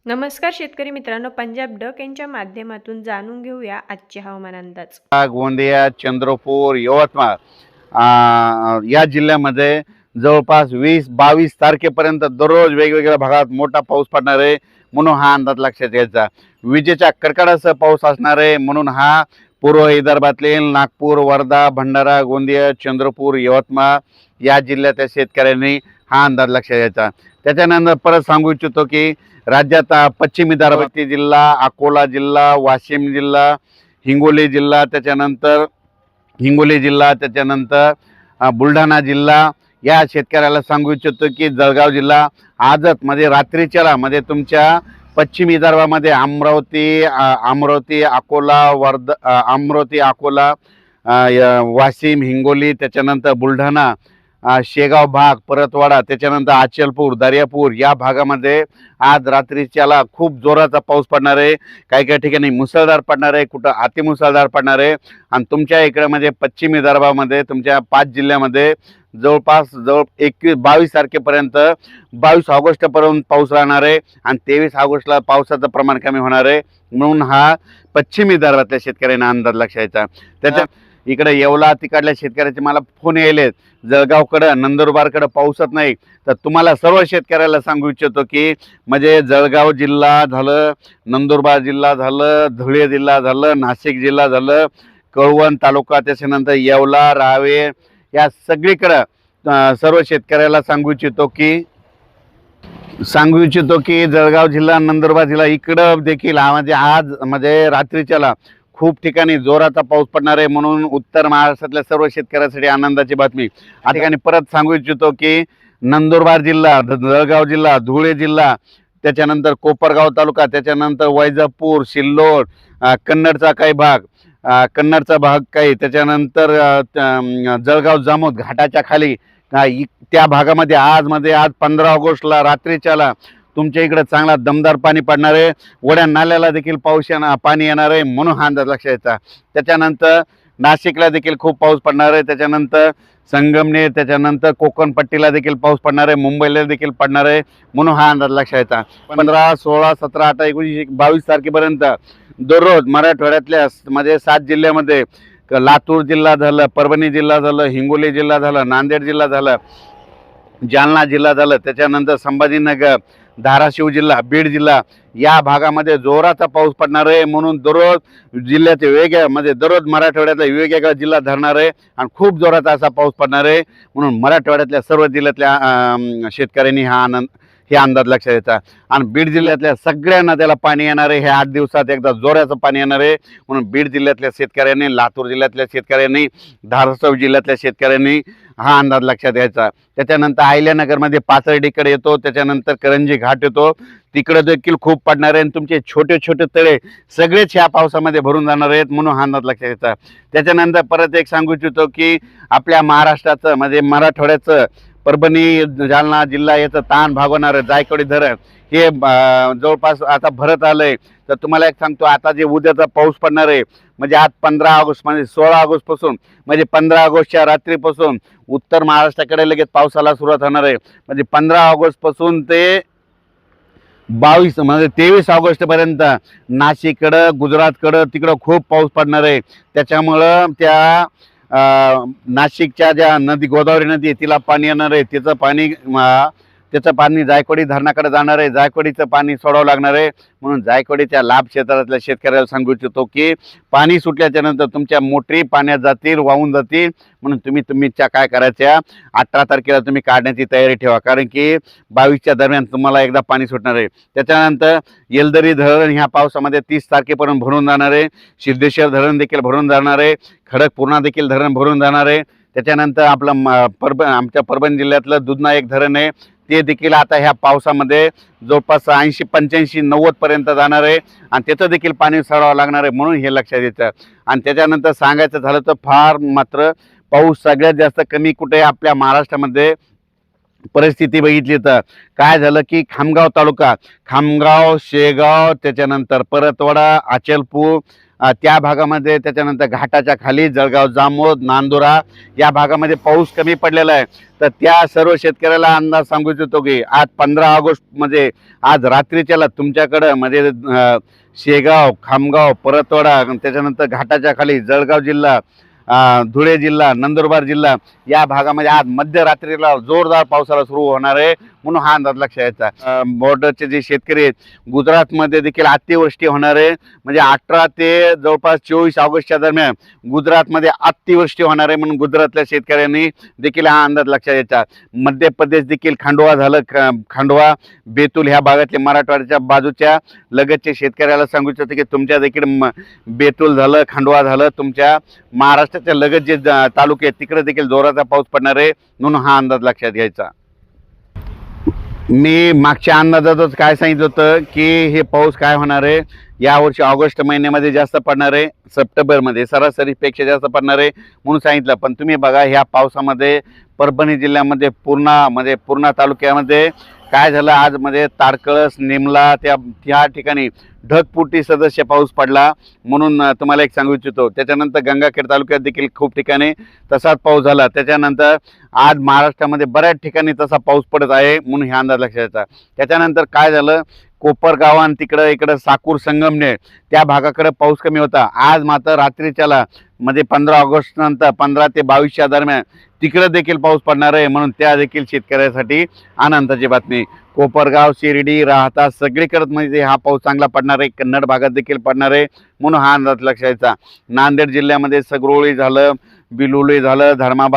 नमस्कार शेतकरी मित्रांनो, पंजाब डक यांच्या माध्यमातून जाणून घेऊया आजचे हवामान अंदाज. गोंदिया, चंद्रपूर, यवतमाळ या जिल्ह्यामध्ये जवळपास 20-22 तारखेपर्यंत दररोज वेगवेगळ्या भागात मोठा पाऊस पडणार आहे म्हणून हा अंदाज लक्षात घ्यायचा. विजेच्या कडकडासह पाऊस असणार आहे म्हणून हा पूर्व विदर्भातील नागपूर, वर्धा, भंडारा, गोंदिया, चंद्रपूर, यवतमाळ या जिल्ह्यातील शेतकऱ्यांनी हा अंदाज लक्षात घ्यायचा. त्याच्यानंतर परत सांगू इच्छितो की राज्यात पश्चिम विदर्भातील जिल्हा, अकोला जिल्हा, वाशिम जिल्हा, हिंगोली जिल्हा, त्याच्यानंतर बुलढाणा जिल्हा या शेतकऱ्याला सांगू इच्छितो की जळगाव जिल्हा आजच म्हणजे रात्रीच्याला म्हणजे तुमच्या पश्चिम विदर्भामध्ये अमरावती, अकोला, वाशिम, हिंगोली, त्याच्यानंतर बुलढाणा, शेगाव भाग, परतवाडा, त्याच्यानंतर अचलपूर, दर्यापूर या भागामध्ये आज रात्रीच्याला खूप जोराचा पाऊस पडणार आहे. काही काही ठिकाणी मुसळधार पडणार आहे, कुठं अतिमुसळधार पडणार आहे. आणि तुमच्या इकडे म्हणजे पश्चिम विदर्भामध्ये तुमच्या 5 जिल्ह्यामध्ये जवळपास 22 तारखेपर्यंत 22 ऑगस्टपर्यंत पाऊस राहणार आहे आणि 23 ऑगस्टला पावसाचं प्रमाण कमी होणार आहे म्हणून हा पश्चिम विदर्भातल्या शेतकऱ्यांना अंदाज लक्षायचा. त्याच्या इकडे येवला तिकडल्या शेतकऱ्याचे मला फोन यायलेत, जळगावकडं नंदुरबारकडं पाऊसच नाही. तर तुम्हाला सर्व शेतकऱ्याला सांगू इच्छितो की म्हणजे जळगाव जिल्हा झालं, नंदुरबार जिल्हा झालं, धुळे जिल्हा झालं, नाशिक जिल्हा झालं, कळवण तालुका, त्याच्यानंतर येवला, रावे या सगळीकडं सर्व शेतकऱ्याला सांगू इच्छितो की जळगाव जिल्हा, नंदुरबार जिल्हा इकडं देखील म्हणजे आज म्हणजे रात्रीच्याला खूप ठिकाणी जोराचा पाऊस पडणार आहे म्हणून उत्तर महाराष्ट्रातल्या सर्व शेतकऱ्यांसाठी आनंदाची बातमी. या ठिकाणी परत सांगू इच्छितो की नंदुरबार जिल्हा, जळगाव जिल्हा, धुळे जिल्हा, त्याच्यानंतर कोपरगाव तालुका, त्याच्यानंतर वैजापूर, सिल्लोड, कन्नडचा भाग काही, त्याच्यानंतर जळगाव जामोद घाटाच्या खाली त्या भागामध्ये आज 15 ऑगस्टला रात्रीच्याला तुमच्या इकडे चांगला दमदार पाणी पडणार आहे. वड्या नाल्याला देखील पाणी येणार आहे म्हणून हा अंदाज लक्षात घ्यायचा. त्याच्यानंतर नाशिकला देखील खूप पाऊस पडणार आहे. त्याच्यानंतर संगमनेर, त्याच्यानंतर कोकण पट्टीला देखील पाऊस पडणार आहे, मुंबईला देखील पडणार आहे म्हणून हा अंदाज लक्षात घ्यायचा. 15, 16, 17, 18, 19, 22 तारखेपर्यंत दररोज मराठवाड्यातल्या म्हणजे 7 जिल्ह्यामध्ये लातूर जिल्हा झालं, परभणी जिल्हा झालं, हिंगोली जिल्हा झालं, नांदेड जिल्हा झालं, जालना जिल्हा झालं, त्याच्यानंतर संभाजीनगर, धाराशिव जिल्हा, बीड जिल्हा या भागामध्ये जोराचा पाऊस पडणार आहे म्हणून दररोज जिल्ह्याचे दररोज मराठवाड्यातला वेगवेगळा जिल्हा धरणार आहे आणि खूप जोराचा असा पाऊस पडणार आहे म्हणून मराठवाड्यातल्या सर्व जिल्ह्यातल्या शेतकऱ्यांनी हे अंदाज लक्षात घ्यायचा. आणि बीड जिल्ह्यातल्या सगळ्यांना त्याला पाणी येणार आहे. हे 8 दिवसात एकदा जोराचं पाणी येणार आहे म्हणून बीड जिल्ह्यातल्या शेतकऱ्यांनी, लातूर जिल्ह्यातल्या शेतकऱ्यांनी, धाराशिव जिल्ह्यातल्या शेतकऱ्यांनी हा अंदाज लक्षात घ्यायचा. त्याच्यानंतर अहिल्यानगरमध्ये पाचर्डीकडे येतो, त्याच्यानंतर करंजी घाट येतो, तिकडे देखील खूप पडणार आहे आणि तुमचे छोटे छोटे तळे सगळेच ह्या पावसामध्ये भरून जाणार आहेत म्हणून हा अंदाज लक्षात घ्यायचा. त्याच्यानंतर परत एक सांगू इच्छितो की आपल्या महाराष्ट्राचं म्हणजे मराठवाड्याचं परभणी, जालना जिल्हा याचं ताण भागवणारं जायकवाडी धरण हे जवळपास आता भरत आलंय. तर तुम्हाला एक सांगतो, आता जे उद्याचा पाऊस पडणार आहे म्हणजे आज 15 ऑगस्ट म्हणजे 16 ऑगस्टपासून म्हणजे 15 ऑगस्टच्या रात्रीपासून उत्तर महाराष्ट्राकडे लगेच पावसाला सुरुवात होणार आहे. म्हणजे 15 ऑगस्टपासून ते 23 ऑगस्टपर्यंत नाशिककडं, गुजरातकडं तिकडं खूप पाऊस पडणार आहे. त्याच्यामुळं त्या नाशिकच्या ज्या नदी, गोदावरी नदी आहे तिला पाणी येणार आहे. त्याचं पाणी जायकवाडी धरणाकडे जाणार आहे. जायकवाडीचं पाणी सोडावं लागणार आहे म्हणून जायकवाडीच्या लाभ क्षेत्रातल्या शेतकऱ्याला सांगू इच्छितो की पाणी सुटल्याच्या नंतर तुमच्या मोटरी पाण्यात जातील, वाहून जातील म्हणून तुमच्या काय करायच्या 18 तारखेला तुम्ही काढण्याची तयारी ठेवा कारण की 22च्या दरम्यान तुम्हाला एकदा पाणी सुटणार आहे. त्याच्यानंतर येलदरी धरण ह्या पावसामध्ये 30 तारखेपर्यंत भरून जाणार आहे. सिद्धेश्वर धरण देखील भरून जाणार आहे. खडकपूर्णा देखील धरण भरून जाणार आहे. त्याच्यानंतर आपलं आमच्या परभणी जिल्ह्यातलं दुधना एक धरण आहे ते देखील आता ह्या पावसामध्ये जवळपास 80, 85, 90 पर्यंत जाणार आहे आणि त्याचं देखील पाणी सोडावं लागणार आहे म्हणून हे लक्षात येतं. आणि त्याच्यानंतर सांगायचं झालं तर फार मात्र पाऊस सगळ्यात जास्त कमी कुठे आपल्या महाराष्ट्रामध्ये परिस्थिती बघितली तर काय झालं की खामगाव तालुका, शेगाव, त्याच्यानंतर परतवाडा, अचलपूर, त्या भागामध्ये, त्याच्यानंतर घाटाच्या खाली जळगाव जामोद नांदुरा या भागामध्ये पाऊस कमी पडलेला आहे. तर त्या सर्व शेतकऱ्याला अंदाज सांगू इच्छितो की आज 15 ऑगस्ट म्हणजे आज रात्रीच्याला तुमच्याकडं म्हणजे शेगाव, खामगाव, परतवाडा, त्याच्यानंतर घाटाच्या खाली जळगाव जिल्हा, धुळे जिल्हा, नंदुरबार जिल्हा या भागामध्ये आज मध्यरात्रीला जोरदार पावसाला सुरू होणार आहे, म्हणून हा अंदाज लक्षात यायचा. बॉर्डरचे जे शेतकरी आहेत, गुजरातमध्ये देखील अतिवृष्टी होणार आहे. म्हणजे 18 ते जवळपास 24 ऑगस्टच्या दरम्यान गुजरातमध्ये अतिवृष्टी होणार आहे, म्हणून गुजरातल्या शेतकऱ्यांनी देखील हा अंदाज लक्षात यायचा. मध्य प्रदेश देखील खांडवा झालं, खांडवा, बेतूल ह्या भागातले मराठवाड्याच्या बाजूच्या लगतचे शेतकऱ्याला सांगू इच्छितो की तुमच्या देखील बेतूल झालं, खांडवा झालं, तुमच्या महाराष्ट्राच्या लगत जे तालुके आहेत तिकडे देखील जोराचा पाऊस पडणार आहे, म्हणून हा अंदाज लक्षात घ्यायचा. मी मागच्या अंदाजातच काय सांगितलं होतं की हे पाऊस काय होणार आहे, यावर्षी ऑगस्ट महिन्यामध्ये जास्त पडणार आहे, सप्टेंबरमध्ये सरासरीपेक्षा जास्त पडणार आहे म्हणून सांगितलं. पण तुम्ही बघा ह्या पावसामध्ये परभणी जिल्ह्यामध्ये पूर्णा तालुक्यामध्ये काय झालं, आज मध्ये तारकळस, निमला त्या ठिकाणी ढगफुटी सदस्य पाऊस पडला, म्हणून तुम्हाला एक सांगू इच्छितो. त्याच्यानंतर गंगाखेड तालुक्यात देखील खूप ठिकाणी तसाच पाऊस झाला. त्याच्यानंतर आज महाराष्ट्रामध्ये बऱ्याच ठिकाणी तसा पाऊस पडत आहे, म्हणून हे अंदाज लक्षात येतात. त्याच्यानंतर काय झालं, कोपरगाव आणि इकडं साकूर, संगमनेर त्या भागाकडे पाऊस कमी होता. आज मात्र रात्रीच्याला म्हणजे 15 ऑगस्ट नंतर 15 ते 22च्या दरम्यान तिकडे देखील पाऊस पडणार आहे, म्हणून त्या देखील शेतकऱ्यासाठी आनंदाची बातमी. कोपरगाव, शिर्डी, राहता सगळीकडे म्हणजे हा पाऊस चांगला पडणार आहे. कन्नड भागात देखील पडणार आहे, म्हणून हा अंदाज लक्षात यायचा. नांदेड जिल्ह्यामध्ये सगरोळी झालं, बिलोली झालं, धर्माबाद